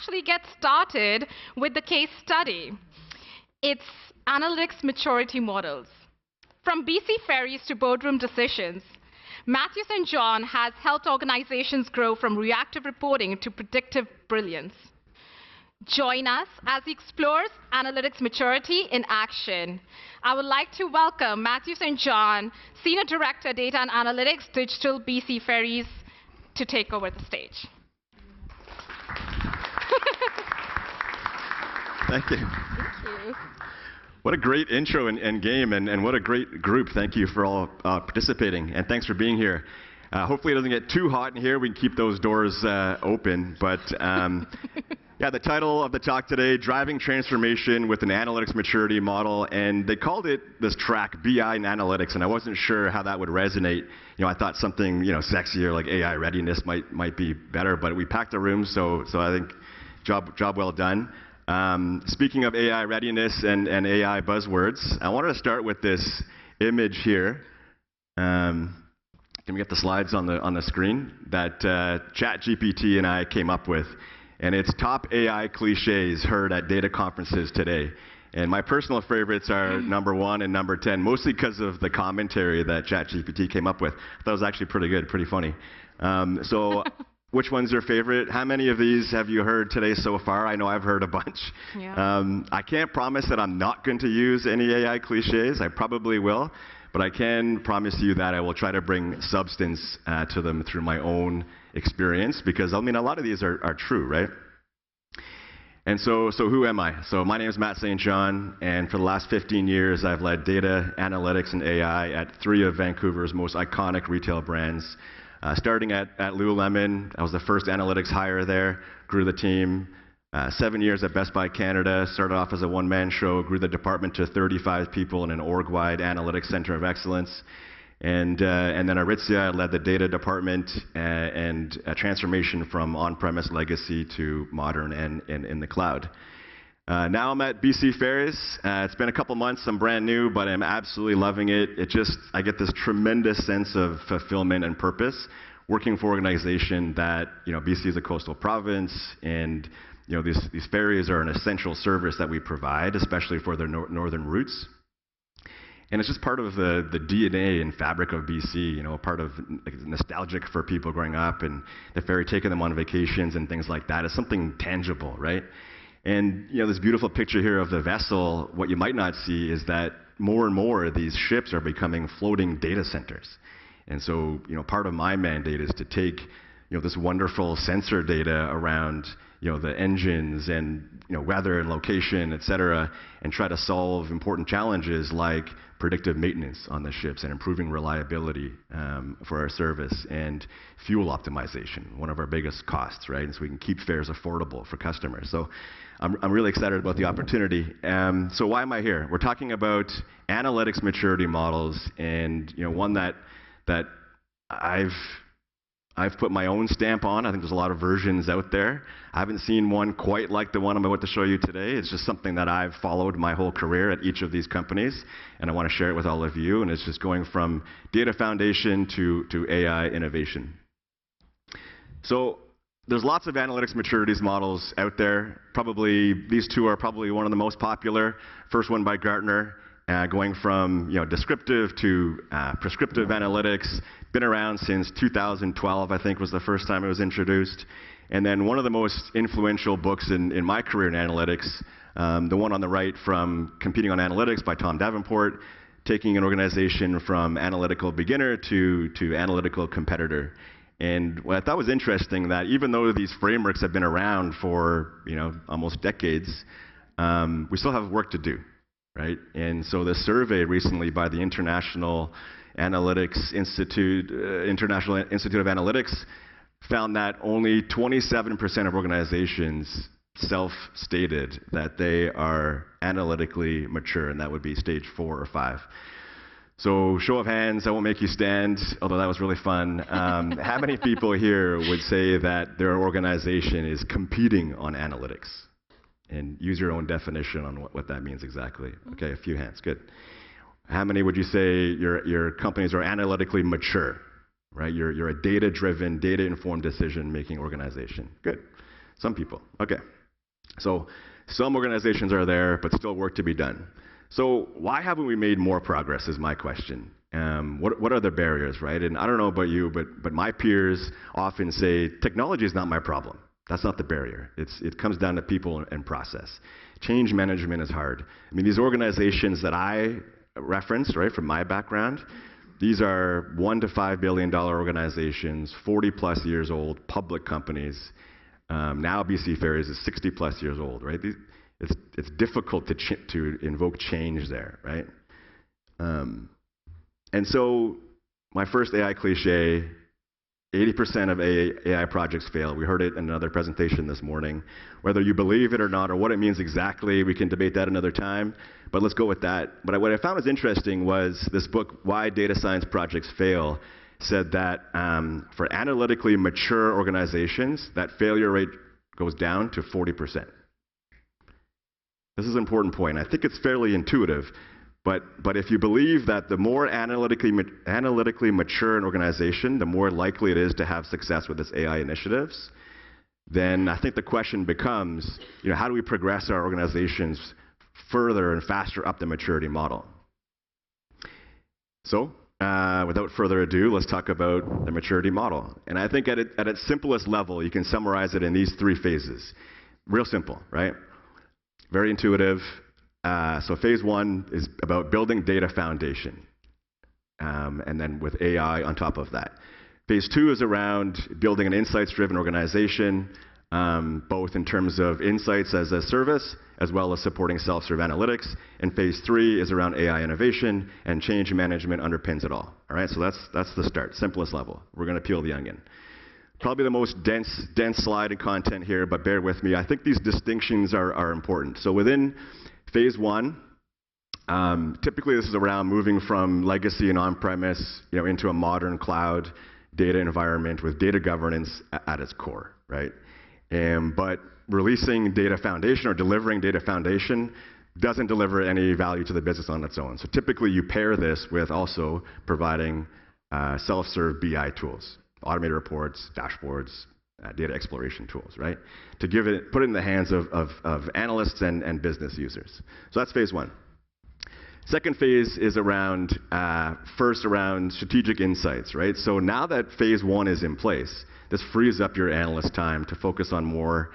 actually get started with the case study. It's analytics maturity models. From BC Ferries to boardroom decisions, Matthew St. John has helped organizations grow from reactive reporting to predictive brilliance. Join us as he explores analytics maturity in action. I would like to welcome Matthew St. John, Senior Director, Data and Analytics, Digital BC Ferries, to take over the stage. Thank you. Thank you. What a great intro and game, and what a great group. Thank you for all participating, and thanks for being here. Hopefully it doesn't get too hot in here. We can keep those doors open, but yeah, the title of the talk today, Driving Transformation with an Analytics Maturity Model, and they called it this track, BI and Analytics, and I wasn't sure how that would resonate. I thought something, sexier like AI readiness might be better, but we packed the room, so I think job well done. Speaking of AI readiness and AI buzzwords, I wanted to start with this image here. Can we get the slides on the screen that ChatGPT and I came up with? And it's top AI cliches heard at data conferences today. And my personal favorites are number 1 and number 10, mostly because of the commentary that ChatGPT came up with. I thought it was actually pretty good, pretty funny. So which one's your favorite? How many of these have you heard today so far? I know I've heard a bunch. Yeah. I can't promise that I'm not going to use any AI cliches. I probably will. But I can promise you that I will try to bring substance to them through my own experience, because a lot of these are true, right? And so who am I? So my name is Matt St. John, and for the last 15 years, I've led data, analytics, and AI at 3 of Vancouver's most iconic retail brands. Starting at Lululemon, I was the first analytics hire there, grew the team. 7 years at Best Buy Canada, started off as a one-man show, grew the department to 35 people in an org-wide analytics center of excellence. And then at Aritzia, I led the data department and a transformation from on-premise legacy to modern and in the cloud. Now I'm at BC Ferries. It's been a couple months. I'm brand new, but I'm absolutely loving it. I get this tremendous sense of fulfillment and purpose working for an organization that, BC is a coastal province, and these ferries are an essential service that we provide, especially for their northern routes. And it's just part of the DNA and fabric of BC, part of nostalgic for people growing up, and the ferry taking them on vacations and things like that is something tangible, right? And this beautiful picture here of the vessel, what you might not see is that more and more of these ships are becoming floating data centers. And so, part of my mandate is to take, this wonderful sensor data around, the engines and, weather and location, et cetera, and try to solve important challenges like predictive maintenance on the ships and improving reliability for our service, and fuel optimization, one of our biggest costs, right? And so we can keep fares affordable for customers. So I'm really excited about the opportunity. So why am I here? We're talking about analytics maturity models, and one that I've put my own stamp on. I think there's a lot of versions out there. I haven't seen one quite like the one I'm about to show you today. It's just something that I've followed my whole career at each of these companies, and I want to share it with all of you. And it's just going from data foundation to AI innovation. So there's lots of analytics maturities models out there. Probably these two are probably one of the most popular. First one by Gartner. Going from descriptive to prescriptive analytics, been around since 2012, I think was the first time it was introduced. And then one of the most influential books in my career in analytics, the one on the right, from Competing on Analytics by Tom Davenport, taking an organization from analytical beginner to analytical competitor. And what I thought was interesting, that even though these frameworks have been around for almost decades, we still have work to do. Right? And so the survey recently by the International Institute of Analytics found that only 27% of organizations self-stated that they are analytically mature, and that would be stage 4 or 5. So show of hands, I won't make you stand, although that was really fun. How many people here would say that their organization is competing on analytics? And use your own definition on what that means exactly. Okay, a few hands, good. How many would you say your companies are analytically mature, right? You're a data-driven, data-informed decision-making organization. Good. Some people. Okay. So some organizations are there, but still work to be done. So why haven't we made more progress is my question. What are the barriers, right? And I don't know about you, but my peers often say, technology is not my problem. That's not the barrier. It comes down to people and process. Change management is hard. I mean, these organizations that I referenced, right, from my background, these are $1 to $5 billion organizations, 40+ years old, public companies. Now BC Ferries is 60+ years old, right? It's difficult to invoke change there, right? And so my first AI cliche, 80% of AI projects fail. We heard it in another presentation this morning. Whether you believe it or not, or what it means exactly, we can debate that another time, but let's go with that. But what I found was interesting was this book, Why Data Science Projects Fail, said that for analytically mature organizations, that failure rate goes down to 40%. This is an important point. I think it's fairly intuitive, but if you believe that the more analytically mature an organization, the more likely it is to have success with its AI initiatives, then I think the question becomes, how do we progress our organizations further and faster up the maturity model? So, without further ado, let's talk about the maturity model. And I think at its simplest level, you can summarize it in these 3 phases. Real simple, right? Very intuitive. So phase 1 is about building data foundation, and then with AI on top of that. Phase 2 is around building an insights-driven organization, both in terms of insights as a service, as well as supporting self-serve analytics. And phase 3 is around AI innovation, and change management underpins it all. All right, so that's the start, simplest level. We're going to peel the onion. Probably the most dense slide in content here, but bear with me. I think these distinctions are important. So within phase 1, typically this is around moving from legacy and on-premise, into a modern cloud data environment with data governance at its core, right? But releasing data foundation or delivering data foundation doesn't deliver any value to the business on its own. So typically you pair this with also providing self-serve BI tools, automated reports, dashboards, data exploration tools, right? To put it in the hands of analysts and business users. So that's phase 1. Second phase is around strategic insights, right? So now that phase 1 is in place, this frees up your analyst time to focus on more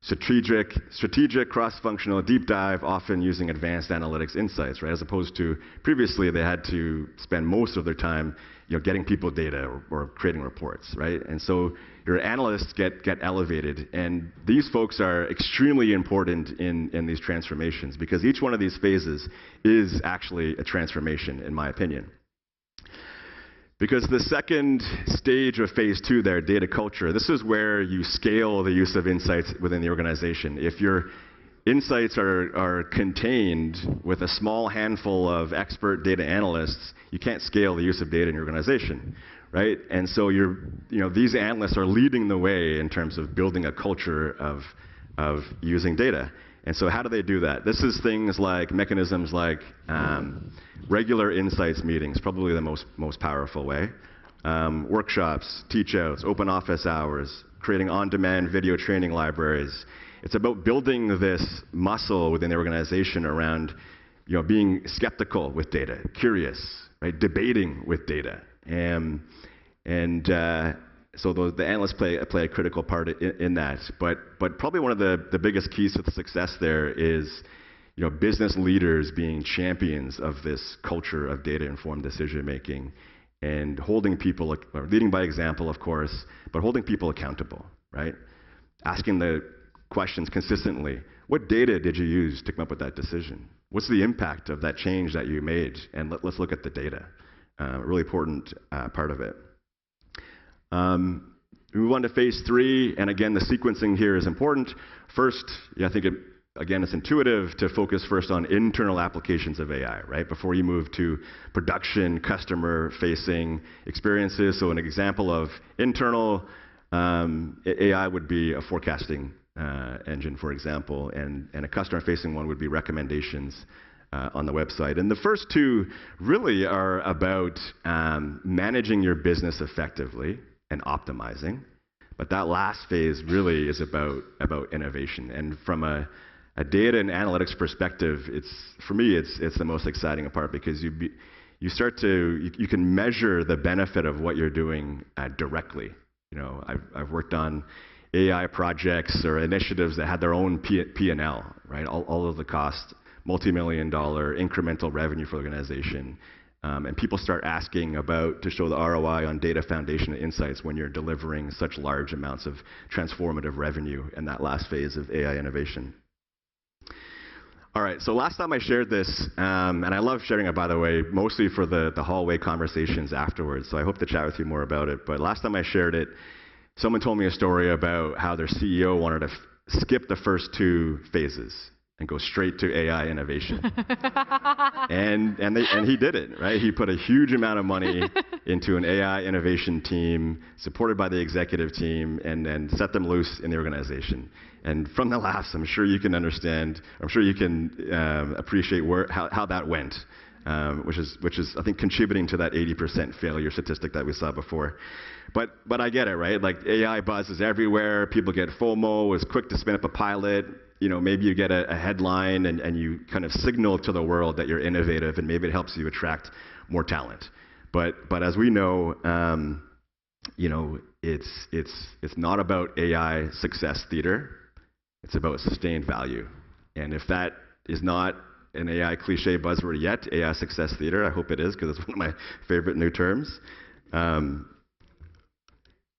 strategic cross-functional deep dive, often using advanced analytics insights, right? As opposed to previously they had to spend most of their time getting people data or creating reports, right? And so your analysts get elevated, and these folks are extremely important in these transformations, because each one of these phases is actually a transformation, in my opinion. Because the second stage of phase 2 there, data culture, this is where you scale the use of insights within the organization. If your insights are contained with a small handful of expert data analysts, you can't scale the use of data in your organization, right? And so these analysts are leading the way in terms of building a culture of using data. And so how do they do that? This is things like mechanisms like regular insights meetings, probably the most powerful way. Workshops, teach-outs, open office hours, creating on-demand video training libraries. It's about building this muscle within the organization around being skeptical with data, curious, right? Debating with data. So the analysts play a critical part in that. But probably one of the biggest keys to the success there is business leaders being champions of this culture of data-informed decision-making, and holding people, or leading by example, of course, but holding people accountable, right? Asking the questions consistently. What data did you use to come up with that decision? What's the impact of that change that you made? And let's look at the data. A really important part of it. We move on to phase 3, and again, the sequencing here is important. First, I think it's intuitive to focus first on internal applications of AI, right? Before you move to production, customer-facing experiences. So an example of internal AI would be a forecasting engine, for example, and a customer-facing one would be recommendations on the website. And the first 2 really are about managing your business effectively and optimizing. But that last phase really is about innovation. And from a data and analytics perspective, for me, it's the most exciting part because you can measure the benefit of what you're doing directly. You know, I've worked on AI projects or initiatives that had their own P&L, right? All of the cost, multi-million-dollar incremental revenue for the organization. And people start asking to show the ROI on data foundation and insights when you're delivering such large amounts of transformative revenue in that last phase of AI innovation. All right, so last time I shared this, and I love sharing it, by the way, mostly for the hallway conversations afterwards, so I hope to chat with you more about it. But last time I shared it, someone told me a story about how their CEO wanted to skip the first 2 phases and go straight to AI innovation. and he did it, right? He put a huge amount of money into an AI innovation team, supported by the executive team, and then set them loose in the organization. And from the laughs, I'm sure you can understand, I'm sure you can appreciate how that went, which is, I think, contributing to that 80% failure statistic that we saw before. But I get it, right? Like, AI buzz is everywhere. People get FOMO. It's quick to spin up a pilot. You know, maybe you get a headline and you kind of signal to the world that you're innovative, and maybe it helps you attract more talent. But as we know, you know, it's not about AI success theater. It's about sustained value. And if that is not an AI cliche buzzword yet, AI success theater, I hope it is, because it's one of my favorite new terms. All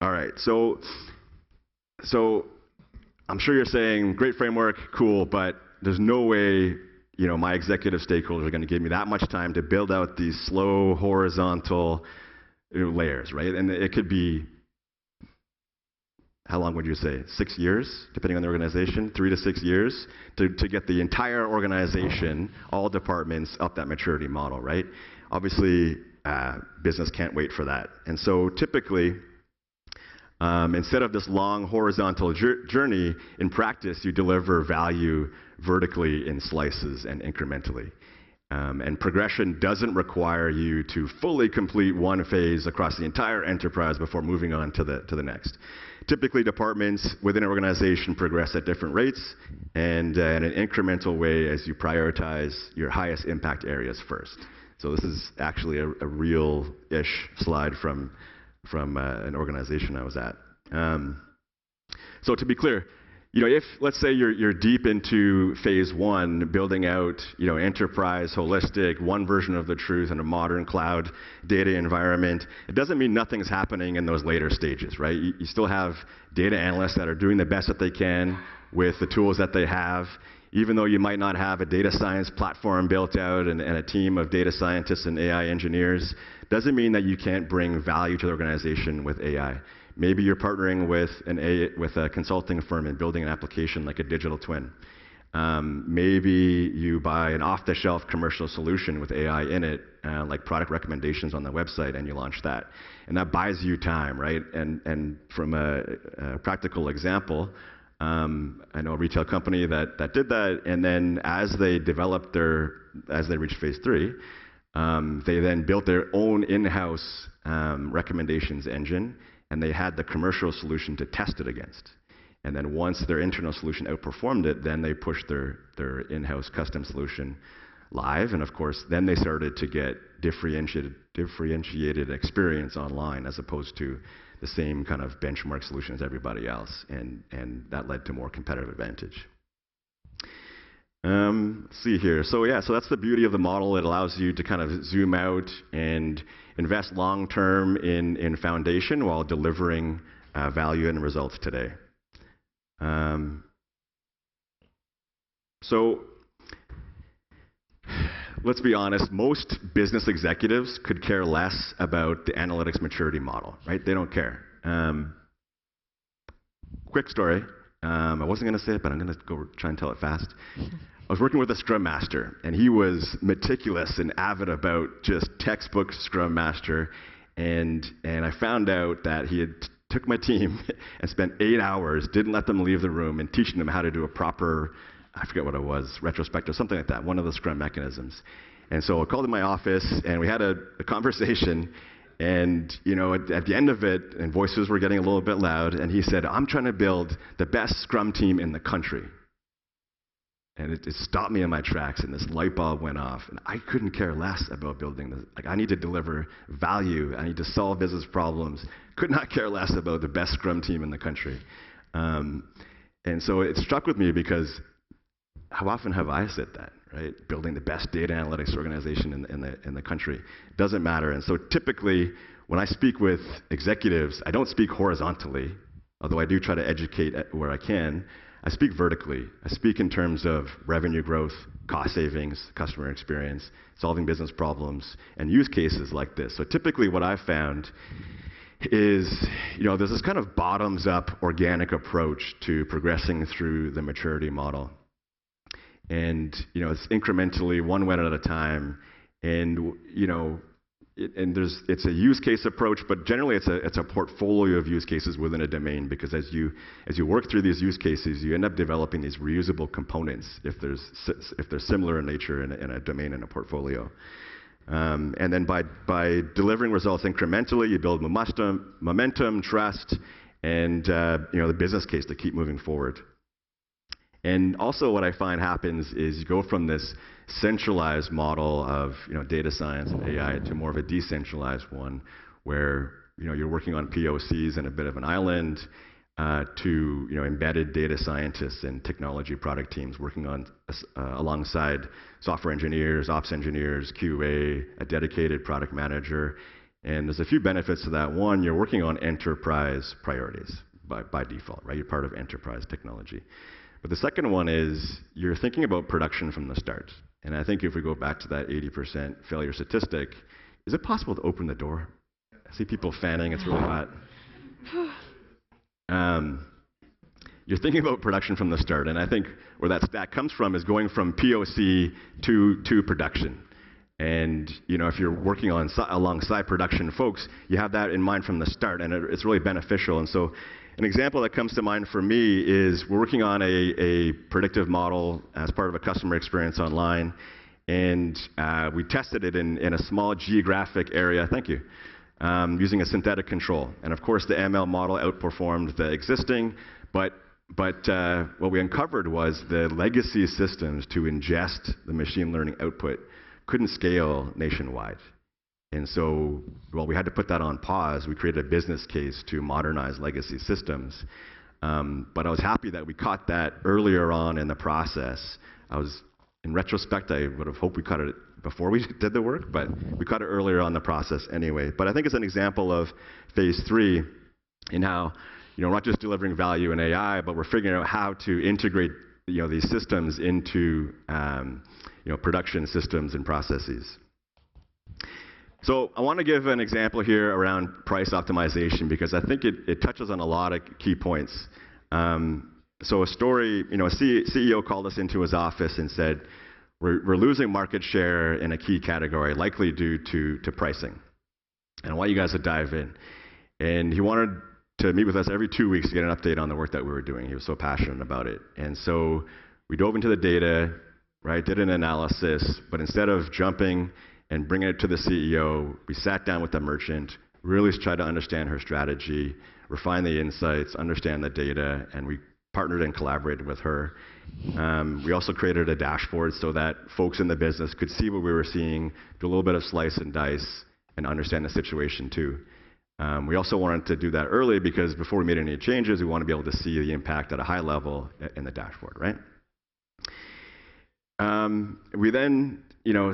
right, so I'm sure you're saying, great framework, cool, but there's no way, you know, my executive stakeholders are going to give me that much time to build out these slow horizontal layers, right? And it could be, how long would you say, 6 years, depending on the organization, 3 to 6 years, to get the entire organization, all departments, up that maturity model, right? Obviously, business can't wait for that. And so typically, instead of this long horizontal journey, in practice, you deliver value vertically in slices and incrementally. And progression doesn't require you to fully complete one phase across the entire enterprise before moving on to the next. Typically, departments within an organization progress at different rates and in an incremental way as you prioritize your highest impact areas first. So this is actually a real-ish slide from an organization I was at. So to be clear, you know, if, let's say you're deep into phase 1, building out, you know, enterprise, holistic, one version of the truth in a modern cloud data environment, it doesn't mean nothing's happening in those later stages, right? You still have data analysts that are doing the best that they can with the tools that they have. Even though you might not have a data science platform built out and a team of data scientists and AI engineers, doesn't mean that you can't bring value to the organization with AI. Maybe you're partnering with a consulting firm and building an application like a digital twin. Maybe you buy an off-the-shelf commercial solution with AI in it, like product recommendations on the website, and you launch that. And that buys you time, right? And from a practical example, I know a retail company that did that, and then as they reached phase 3, they then built their own in-house recommendations engine, and they had the commercial solution to test it against. And then once their internal solution outperformed it, then they pushed their in-house custom solution live, and of course, then they started to get differentiated experience online as opposed to the same kind of benchmark solution as everybody else, and that led to more competitive advantage. Let's see here. So that's the beauty of the model. It allows you to kind of zoom out and invest long-term in foundation while delivering value and results today. So let's be honest, most business executives could care less about the analytics maturity model, right? They don't care. Quick story. I wasn't going to say it, but I'm going to go try and tell it fast. I was working with a Scrum Master, and he was meticulous and avid about just textbook Scrum Master. And I found out that he had took my team and spent 8 hours, didn't let them leave the room, and teaching them how to do a proper, I forget what it was, retrospective, something like that, one of the Scrum mechanisms. And so I called in my office, and we had a conversation, And at the end of it, and voices were getting a little bit loud, and he said, "I'm trying to build the best Scrum team in the country." And it stopped me in my tracks, and this light bulb went off. And I couldn't care less about building this. Like, I need to deliver value. I need to solve business problems. Could not care less about the best Scrum team in the country. And so it struck with me because how often have I said that, right? Building the best data analytics organization in the country. It doesn't matter. And so typically, when I speak with executives, I don't speak horizontally, although I do try to educate where I can. I speak vertically. I speak in terms of revenue growth, cost savings, customer experience, solving business problems, and use cases like this. So typically what I've found is, there's this kind of bottoms-up organic approach to progressing through the maturity model. And, it's incrementally, one win at a time. And, it's a use case approach, but generally it's a portfolio of use cases within a domain, because as you work through these use cases, you end up developing these reusable components if they're similar in nature in a domain and a portfolio. And then by delivering results incrementally, you build momentum, trust, and the business case to keep moving forward. And also what I find happens is you go from this centralized model of data science and AI to more of a decentralized one where you're working on POCs in a bit of an island to embedded data scientists and technology product teams working on alongside software engineers, ops engineers, QA, a dedicated product manager. And there's a few benefits to that. One, you're working on enterprise priorities by default, right? You're part of enterprise technology. But the second one is you're thinking about production from the start. And I think if we go back to that 80% failure statistic, is it possible to open the door? I see people fanning, it's really hot. You're thinking about production from the start, and I think where that stat comes from is going from POC to production. And if you're working alongside production folks, you have that in mind from the start, and it's really beneficial. And so an example that comes to mind for me is we're working on a predictive model as part of a customer experience online, and we tested it in a small geographic area. Thank you. Using a synthetic control. And of course, the ML model outperformed the existing, but what we uncovered was the legacy systems to ingest the machine learning output couldn't scale nationwide. And so, we had to put that on pause. We created a business case to modernize legacy systems. But I was happy that we caught that earlier on in the process. In retrospect, I would have hoped we caught it before we did the work, but we caught it earlier on in the process anyway. But I think it's an example of phase 3 in how, we're not just delivering value in AI, but we're figuring out how to integrate, these systems into, production systems and processes. So I want to give an example here around price optimization because I think it touches on a lot of key points. So a story, a CEO called us into his office and said, we're losing market share in a key category, likely due to pricing. And I want you guys to dive in. And he wanted to meet with us every 2 weeks to get an update on the work that we were doing. He was so passionate about it. And so we dove into the data, right, did an analysis, but instead of jumping and bringing it to the CEO, we sat down with the merchant, really tried to understand her strategy, refine the insights, understand the data, and we partnered and collaborated with her. We also created a dashboard so that folks in the business could see what we were seeing, do a little bit of slice and dice, and understand the situation too. We also wanted to do that early because before we made any changes, we want to be able to see the impact at a high level in the dashboard, right? We then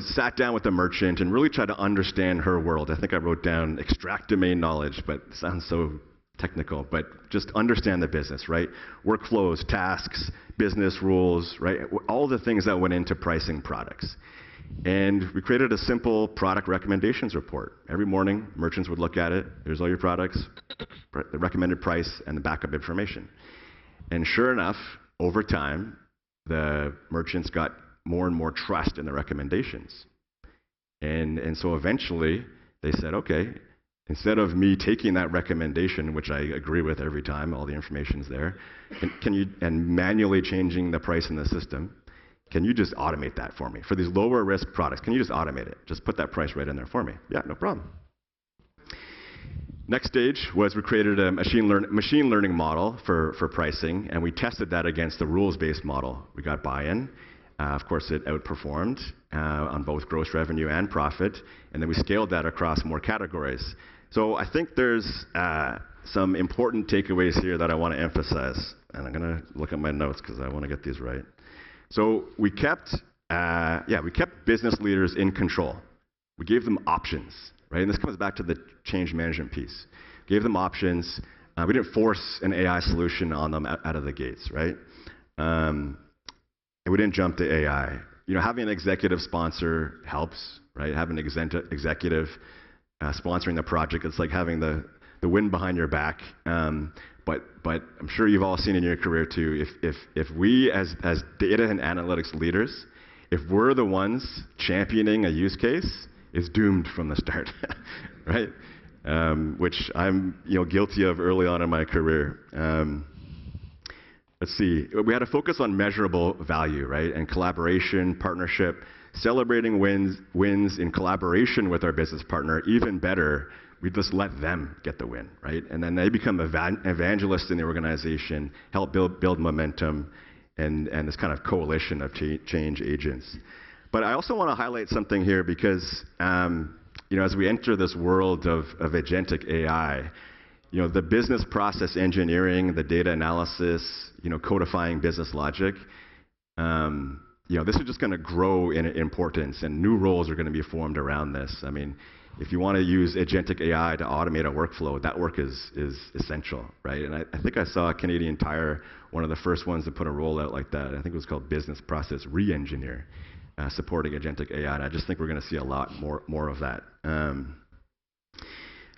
sat down with the merchant and really tried to understand her world. I think I wrote down extract domain knowledge, but it sounds so technical, but just understand the business, right? Workflows, tasks, business rules, right? All the things that went into pricing products. And we created a simple product recommendations report. Every morning, merchants would look at it. Here's all your products, the recommended price, and the backup information. And sure enough, over time, the merchants got more and more trust in the recommendations. And so eventually, they said, okay, instead of me taking that recommendation, which I agree with every time, all the information's there, and manually changing the price in the system, can you just automate that for me? For these lower risk products, can you just automate it? Just put that price right in there for me. Yeah, no problem. Next stage was we created a machine learning model for pricing, and we tested that against the rules-based model. We got buy-in. Of course, it outperformed on both gross revenue and profit, and then we scaled that across more categories. So I think there's some important takeaways here that I want to emphasize, and I'm going to look at my notes because I want to get these right. So we kept business leaders in control. We gave them options. Right? And this comes back to the change management piece. Gave them options. We didn't force an AI solution on them out of the gates, right? And we didn't jump to AI. Having an executive sponsor helps, right? Having an executive sponsoring the project, it's like having the wind behind your back. But I'm sure you've all seen in your career too, if we as data and analytics leaders, if we're the ones championing a use case, is doomed from the start, right? Which I'm guilty of early on in my career. Let's see. We had a focus on measurable value, right? And collaboration, partnership, celebrating wins in collaboration with our business partner. Even better, we just let them get the win, right? And then they become evangelists in the organization, help build momentum, and this kind of coalition of change agents. But I also want to highlight something here because, as we enter this world of agentic AI, the business process engineering, the data analysis, codifying business logic, this is just going to grow in importance, and new roles are going to be formed around this. I mean, if you want to use agentic AI to automate a workflow, that work is essential, right? And I think I saw Canadian Tire, one of the first ones to put a rollout like that. I think it was called Business Process Re-engineer. Supporting agentic AI, and I just think we're going to see a lot more of that.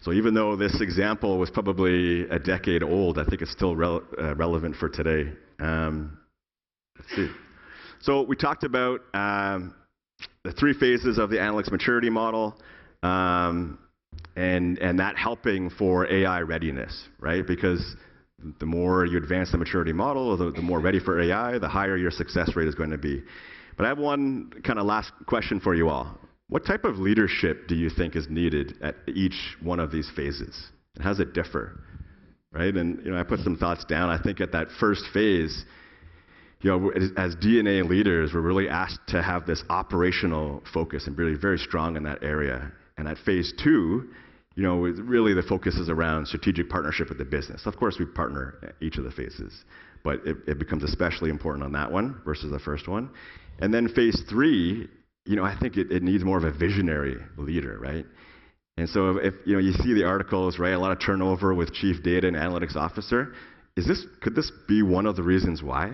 So even though this example was probably a decade old, I think it's still relevant for today. Let's see. So we talked about the 3 phases of the analytics maturity model, and that helping for AI readiness, right? Because the more you advance the maturity model, the more ready for AI, the higher your success rate is going to be. But I have one kind of last question for you all. What type of leadership do you think is needed at each one of these phases? And how does it differ? Right? And I put some thoughts down. I think at that first phase, as DNA leaders, we're really asked to have this operational focus and really very strong in that area. And at phase 2, really the focus is around strategic partnership with the business. Of course, we partner at each of the phases, but it becomes especially important on that one versus the first one. And then phase 3, I think it needs more of a visionary leader, right? And so if you see the articles, right, a lot of turnover with chief data and analytics officer, could this be one of the reasons why?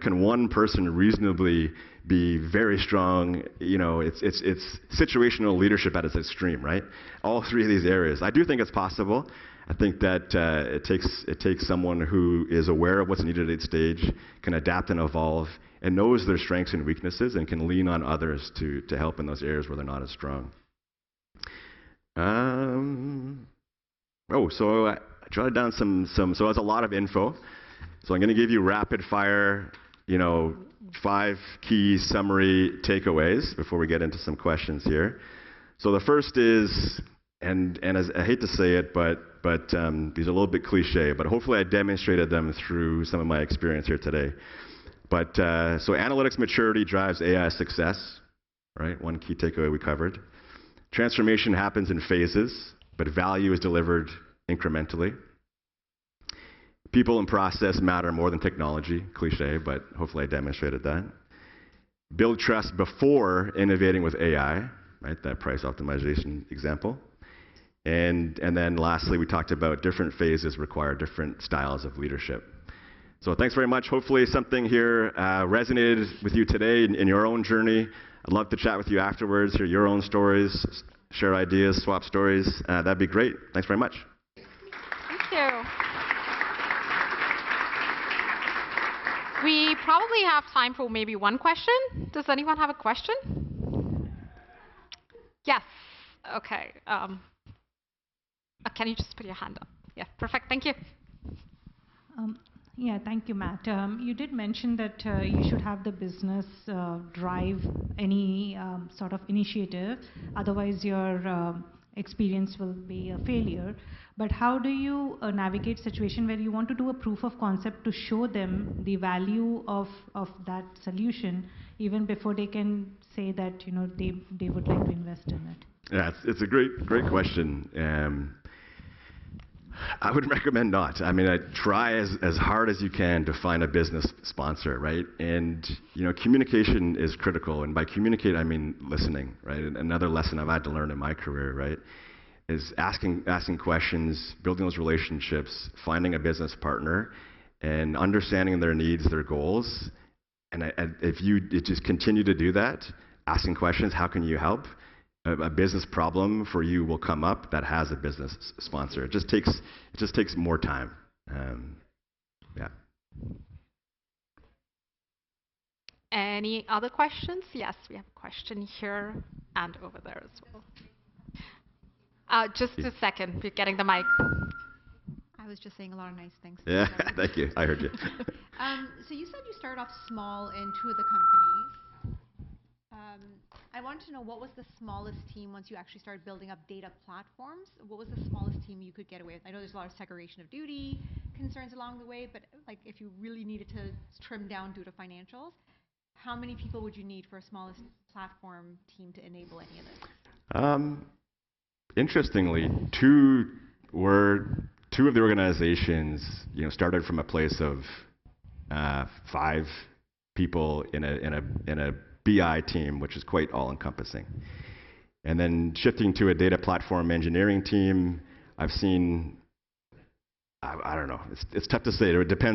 Can one person reasonably be very strong? It's situational leadership at its extreme, right? All 3 of these areas. I do think it's possible. I think that it takes someone who is aware of what's needed at each stage, can adapt and evolve, and knows their strengths and weaknesses, and can lean on others to help in those areas where they're not as strong. So I jotted down so that's a lot of info. So I'm going to give you rapid fire, 5 key summary takeaways before we get into some questions here. So the first is, and as I hate to say it, but these are a little bit cliche, but hopefully I demonstrated them through some of my experience here today. But so analytics maturity drives AI success, right? One key takeaway we covered. Transformation happens in phases, but value is delivered incrementally. People and process matter more than technology, cliche, but hopefully I demonstrated that. Build trust before innovating with AI, right? That price optimization example. And then lastly, we talked about different phases require different styles of leadership. So thanks very much. Hopefully something here resonated with you today in your own journey. I'd love to chat with you afterwards, hear your own stories, share ideas, swap stories. That'd be great. Thanks very much. Thank you. We probably have time for maybe one question. Does anyone have a question? Yes. Okay. Can you just put your hand up? Yeah, perfect. Thank you. Yeah, thank you, Matt. You did mention that you should have the business drive any sort of initiative. Otherwise, your experience will be a failure. But how do you navigate situation where you want to do a proof of concept to show them the value of that solution even before they can say that they would like to invest in it? Yeah, it's a great question. I would recommend not. I mean, I try as hard as you can to find a business sponsor, right? And communication is critical. And by communicate, I mean listening, right? And another lesson I've had to learn in my career, right, is asking questions, building those relationships, finding a business partner, and understanding their needs, their goals. And if you just continue to do that, asking questions, how can you help? A business problem for you will come up that has a business sponsor. It just takes more time. Yeah. Any other questions? Yes, we have a question here and over there as well. Just a second, we're getting the mic. I was just saying a lot of nice things. Yeah, thank you. I heard you. So you said you started off small in 2 of the companies. I wanted to know, what was the smallest team once you actually started building up data platforms? What was the smallest team you could get away with? I know there's a lot of segregation of duty concerns along the way, but like if you really needed to trim down due to financials, how many people would you need for a smallest platform team to enable any of this? Interestingly, two of the organizations, started from a place of 5 people in a BI team, which is quite all-encompassing. And then shifting to a data platform engineering team, I've seen, I don't know, it's tough to say. It depends